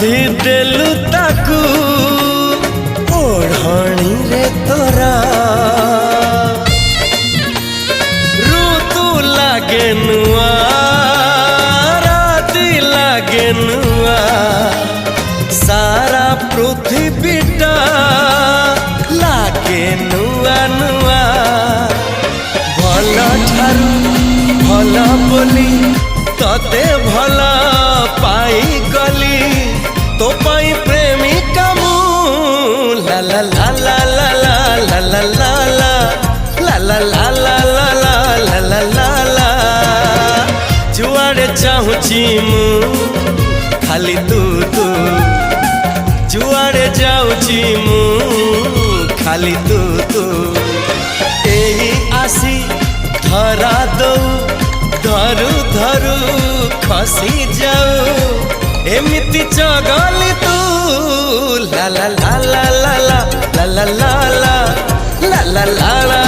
बांधी देलु ताकू ओढ़णी रे तोरा ऋतु लागे नुआ राति लागे नुआ सारा पृथ्वीटा लागे नुआ नुआ भल ठारू भल बोली तते भल पाई गली तो पाई प्रेमिका मु ला ला ला ला ला ला ला ला ला ला ला ला ला ला ला ला ला ला जुआड़े चाहूची मु खाली तू तू जुआड़े जाऊची मु खाली तू तू एही आसी धरा दऊ धरू धरू खसी जाऊ एमिति चगली तू ला ला ला ला ला ला ला ला ला ला ला ला ला ला